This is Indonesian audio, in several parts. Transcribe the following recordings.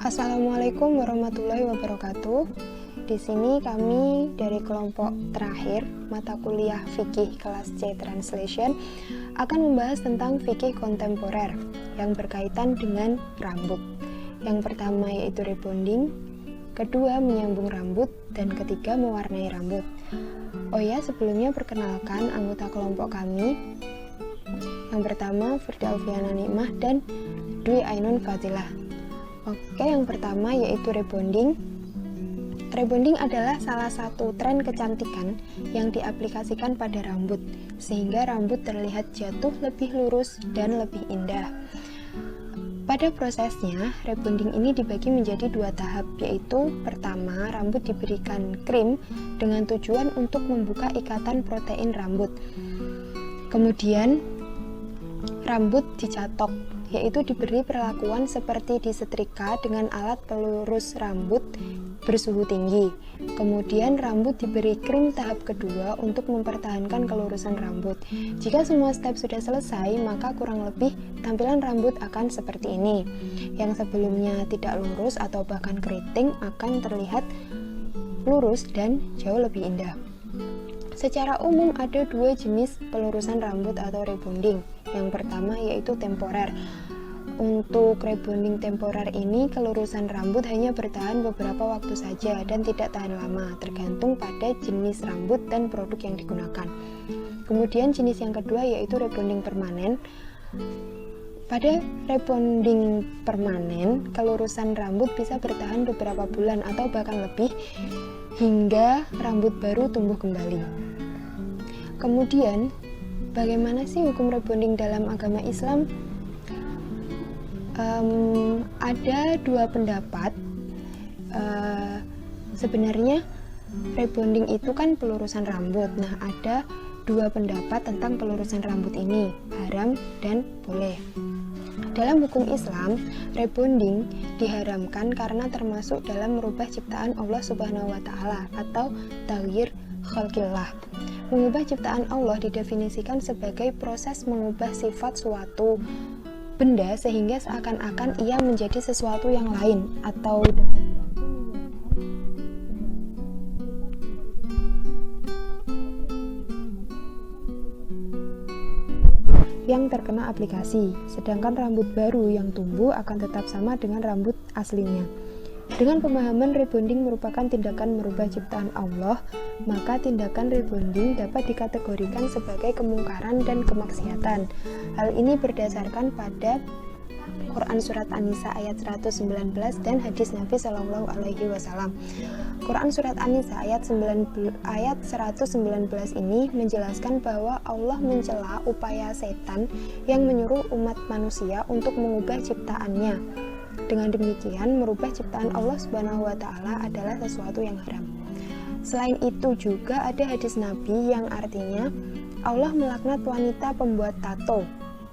Assalamualaikum warahmatullahi wabarakatuh. Di sini kami dari kelompok terakhir mata kuliah Fikih kelas C Translation akan membahas tentang fikih kontemporer yang berkaitan dengan rambut. Yang pertama yaitu rebonding, kedua menyambung rambut, dan ketiga mewarnai rambut. Oh ya, sebelumnya perkenalkan anggota kelompok kami. Yang pertama Firda Alfiana Nikmah dan Dwi Ainun Fadilah. Oke, yang pertama yaitu rebonding. Rebonding adalah salah satu tren kecantikan yang diaplikasikan pada rambut, sehingga rambut terlihat jatuh lebih lurus dan lebih indah. Pada prosesnya, rebonding ini dibagi menjadi dua tahap, yaitu pertama, rambut diberikan krim dengan tujuan untuk membuka ikatan protein rambut. Kemudian, rambut dicatok, yaitu diberi perlakuan seperti disetrika dengan alat pelurus rambut bersuhu tinggi. Kemudian rambut diberi krim tahap kedua untuk mempertahankan kelurusan rambut. Jika semua step sudah selesai, maka kurang lebih tampilan rambut akan seperti ini. Yang sebelumnya tidak lurus atau bahkan keriting akan terlihat lurus dan jauh lebih indah. Secara umum ada dua jenis pelurusan rambut atau rebonding. Yang pertama yaitu temporer. Untuk rebonding temporer ini, kelurusan rambut hanya bertahan beberapa waktu saja dan tidak tahan lama, tergantung pada jenis rambut dan produk yang digunakan. Kemudian jenis yang kedua yaitu rebonding permanen. Pada rebonding permanen, kelurusan rambut bisa bertahan beberapa bulan atau bahkan lebih hingga rambut baru tumbuh kembali. Kemudian, bagaimana sih hukum rebonding dalam agama Islam? Ada dua pendapat. Sebenarnya rebonding itu kan pelurusan rambut. Nah, ada dua pendapat tentang pelurusan rambut ini, haram dan boleh. Dalam hukum Islam, rebonding diharamkan karena termasuk dalam merubah ciptaan Allah Subhanahu wa Ta'ala atau taghyir khalqillah. Mengubah ciptaan Allah didefinisikan sebagai proses mengubah sifat suatu benda sehingga seakan-akan ia menjadi sesuatu yang lain atau yang terkena aplikasi, sedangkan rambut baru yang tumbuh akan tetap sama dengan rambut aslinya. Dengan pemahaman rebonding merupakan tindakan merubah ciptaan Allah, maka tindakan rebonding dapat dikategorikan sebagai kemungkaran dan kemaksiatan. Hal ini berdasarkan pada Quran Surat An-Nisa ayat 119 dan hadis Nabi Shallallahu Alaihi Wasallam. Quran Surat An-Nisa ayat 119 ini menjelaskan bahwa Allah mencela upaya setan yang menyuruh umat manusia untuk mengubah ciptaannya. Dengan demikian, merubah ciptaan Allah Subhanahu wa Ta'ala adalah sesuatu yang haram. Selain itu juga ada hadis Nabi yang artinya Allah melaknat wanita pembuat tato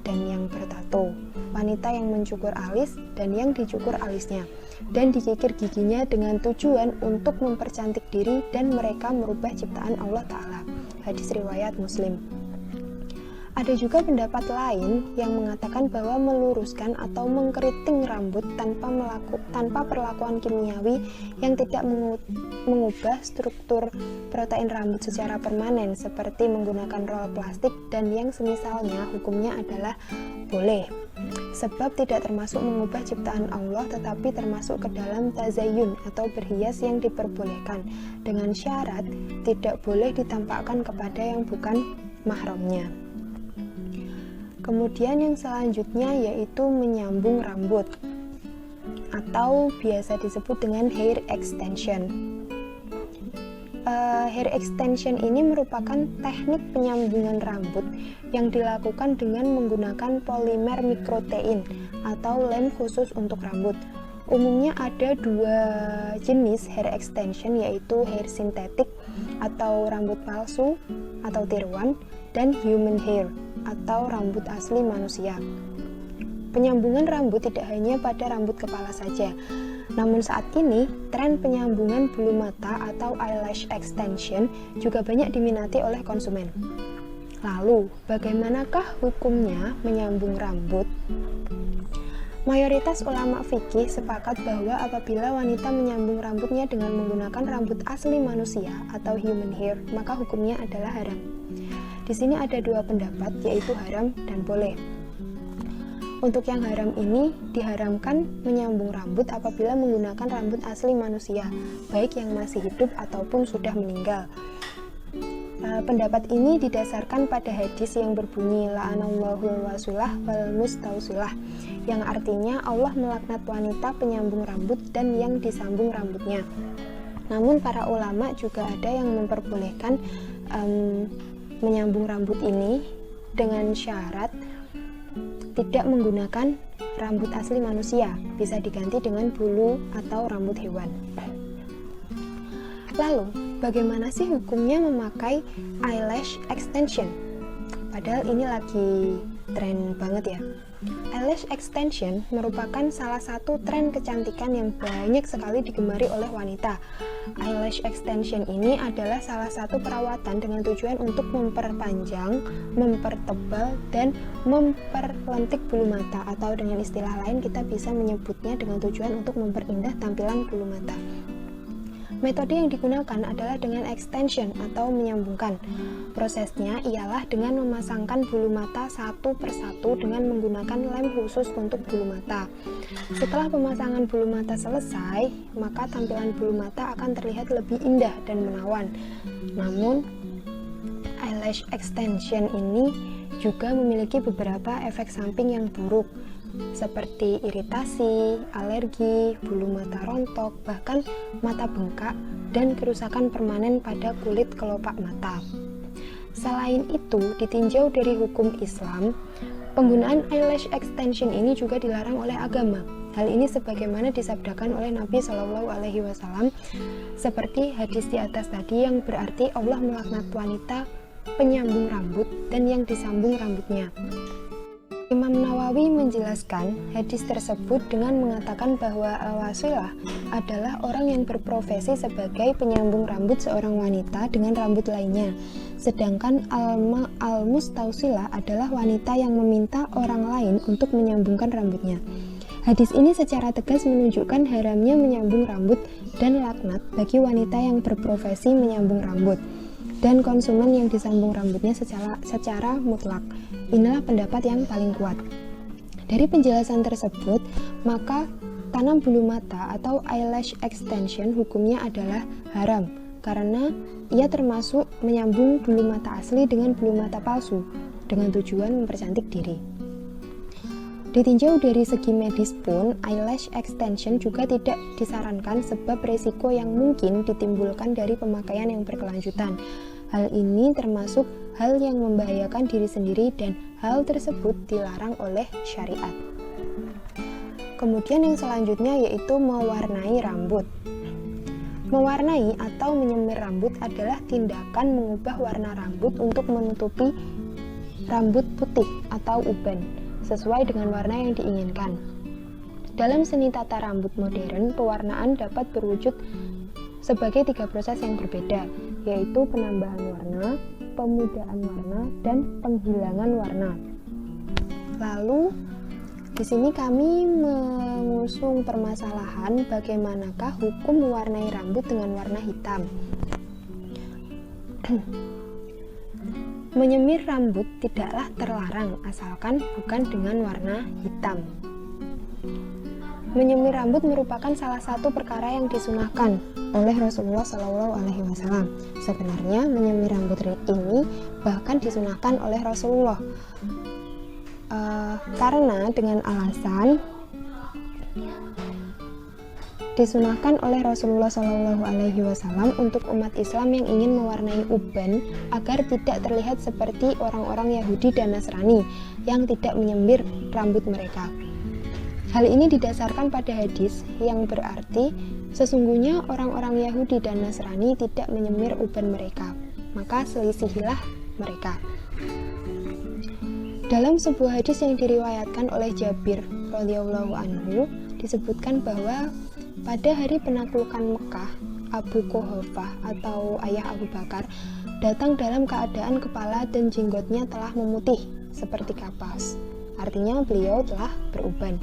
dan yang bertato, wanita yang mencukur alis dan yang dicukur alisnya, dan dikikir giginya dengan tujuan untuk mempercantik diri dan mereka merubah ciptaan Allah Ta'ala. Hadis riwayat Muslim. Ada juga pendapat lain yang mengatakan bahwa meluruskan atau mengkeriting rambut tanpa perlakuan kimiawi yang tidak mengubah struktur protein rambut secara permanen seperti menggunakan roll plastik dan yang semisalnya, hukumnya adalah boleh. Sebab tidak termasuk mengubah ciptaan Allah tetapi termasuk ke dalam tazayyun atau berhias yang diperbolehkan dengan syarat tidak boleh ditampakkan kepada yang bukan mahramnya. Kemudian yang selanjutnya yaitu menyambung rambut atau biasa disebut dengan hair extension. Hair extension ini merupakan teknik penyambungan rambut yang dilakukan dengan menggunakan polimer mikrotein atau lem khusus untuk rambut. Umumnya ada dua jenis hair extension, yaitu hair sintetik atau rambut palsu atau tiruan dan human hair atau rambut asli manusia. Penyambungan rambut tidak hanya pada rambut kepala saja, namun saat ini tren penyambungan bulu mata atau eyelash extension juga banyak diminati oleh konsumen. Lalu, bagaimanakah hukumnya menyambung rambut? Mayoritas ulama fikih sepakat bahwa apabila wanita menyambung rambutnya dengan menggunakan rambut asli manusia atau human hair, maka hukumnya adalah haram. Di sini ada dua pendapat, yaitu haram dan boleh. Untuk yang haram ini diharamkan menyambung rambut apabila menggunakan rambut asli manusia, baik yang masih hidup ataupun sudah meninggal. Pendapat ini didasarkan pada hadis yang berbunyi la'anallahu wasulah wal mustausilah, yang artinya Allah melaknat wanita penyambung rambut dan yang disambung rambutnya. Namun para ulama juga ada yang memperbolehkan menyambung rambut ini dengan syarat tidak menggunakan rambut asli manusia, bisa diganti dengan bulu atau rambut hewan. Lalu, bagaimana sih hukumnya memakai eyelash extension? Padahal ini lagi tren banget ya. Eyelash extension merupakan salah satu tren kecantikan yang banyak sekali digemari oleh wanita. Eyelash extension ini adalah salah satu perawatan dengan tujuan untuk memperpanjang, mempertebal, dan memperlentik bulu mata, atau dengan istilah lain kita bisa menyebutnya dengan tujuan untuk memperindah tampilan bulu mata. Metode yang digunakan adalah dengan extension atau menyambungkan. Prosesnya ialah dengan memasangkan bulu mata satu persatu dengan menggunakan lem khusus untuk bulu mata. Setelah pemasangan bulu mata selesai, maka tampilan bulu mata akan terlihat lebih indah dan menawan. Namun, eyelash extension ini juga memiliki beberapa efek samping yang buruk, seperti iritasi, alergi, bulu mata rontok, bahkan mata bengkak, dan kerusakan permanen pada kulit kelopak mata. Selain itu, ditinjau dari hukum Islam, penggunaan eyelash extension ini juga dilarang oleh agama. Hal ini sebagaimana disabdakan oleh Nabi Shallallahu Alaihi Wasallam, seperti hadis di atas tadi, yang berarti Allah melaknat wanita penyambung rambut dan yang disambung rambutnya. Imam Nawawi menjelaskan hadis tersebut dengan mengatakan bahwa al-wasilah adalah orang yang berprofesi sebagai penyambung rambut seorang wanita dengan rambut lainnya, sedangkan al-mustausilah adalah wanita yang meminta orang lain untuk menyambungkan rambutnya. Hadis ini secara tegas menunjukkan haramnya menyambung rambut dan laknat bagi wanita yang berprofesi menyambung rambut dan konsumen yang disambung rambutnya secara mutlak. Inilah pendapat yang paling kuat. Dari penjelasan tersebut, maka tanam bulu mata atau eyelash extension hukumnya adalah haram, karena ia termasuk menyambung bulu mata asli dengan bulu mata palsu dengan tujuan mempercantik diri. Ditinjau dari segi medis pun, eyelash extension juga tidak disarankan sebab resiko yang mungkin ditimbulkan dari pemakaian yang berkelanjutan. Hal ini termasuk hal yang membahayakan diri sendiri dan hal tersebut dilarang oleh syariat. Kemudian yang selanjutnya yaitu mewarnai rambut. Mewarnai atau menyemir rambut adalah tindakan mengubah warna rambut untuk menutupi rambut putih atau uban sesuai dengan warna yang diinginkan. Dalam seni tata rambut modern, pewarnaan dapat berwujud sebagai 3 proses yang berbeda, yaitu penambahan warna, pemudaan warna, dan penghilangan warna. Lalu, di sini kami mengusung permasalahan bagaimanakah hukum mewarnai rambut dengan warna hitam. Menyemir rambut tidaklah terlarang asalkan bukan dengan warna hitam. Menyemir rambut merupakan salah satu perkara yang disunahkan oleh Rasulullah Shallallahu Alaihi Wasallam. Sebenarnya menyemir rambut ini bahkan disunahkan oleh Rasulullah karena dengan alasan disunahkan oleh Rasulullah Shallallahu Alaihi Wasallam untuk umat Islam yang ingin mewarnai uban agar tidak terlihat seperti orang-orang Yahudi dan Nasrani yang tidak menyemir rambut mereka. Hal ini didasarkan pada hadis yang berarti sesungguhnya orang-orang Yahudi dan Nasrani tidak menyemir uban mereka, maka selisihilah mereka. Dalam sebuah hadis yang diriwayatkan oleh Jabir radhiyallahu anhu disebutkan bahwa pada hari penaklukan Mekah, Abu Quhafah atau ayah Abu Bakar datang dalam keadaan kepala dan jenggotnya telah memutih seperti kapas. Artinya beliau telah beruban.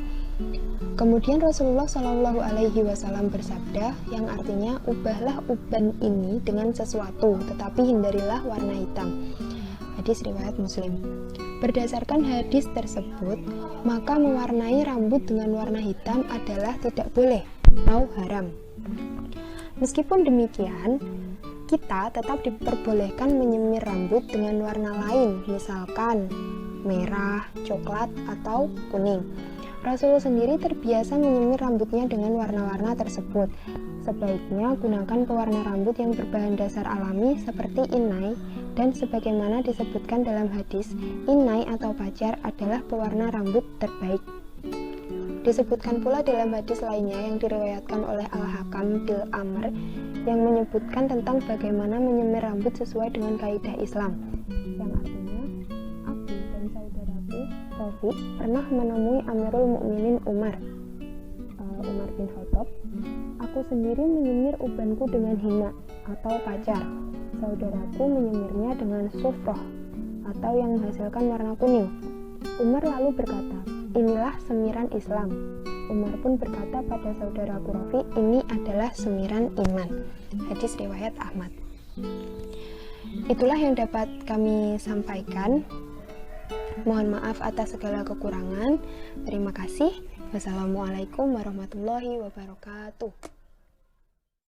Kemudian Rasulullah Shallallahu Alaihi Wasallam bersabda, yang artinya ubahlah uban ini dengan sesuatu, tetapi hindarilah warna hitam. Hadis riwayat Muslim. Berdasarkan hadis tersebut, maka mewarnai rambut dengan warna hitam adalah tidak boleh atau haram. Meskipun demikian, kita tetap diperbolehkan menyemir rambut dengan warna lain, misalkan merah, coklat, atau kuning. Rasul sendiri terbiasa menyemir rambutnya dengan warna-warna tersebut. Sebaiknya gunakan pewarna rambut yang berbahan dasar alami seperti inai, dan sebagaimana disebutkan dalam hadis, inai atau pacar adalah pewarna rambut terbaik. Disebutkan pula dalam hadis lainnya yang diriwayatkan oleh Al-Hakam bil Amr yang menyebutkan tentang bagaimana menyemir rambut sesuai dengan kaidah Islam, yang artinya, aku dan saudaraku Rafiq pernah menemui Amirul Mukminin Umar bin Khattab. Aku sendiri menyemir ubanku dengan hina atau pacar. Saudaraku menyemirnya dengan sufroh atau yang menghasilkan warna kuning. Umar lalu berkata, inilah semiran Islam. Umar pun berkata pada saudaraku Rafiq, ini adalah semiran iman. Hadis riwayat Ahmad. Itulah yang dapat kami sampaikan. Mohon maaf atas segala kekurangan. Terima kasih. Wassalamualaikum warahmatullahi wabarakatuh.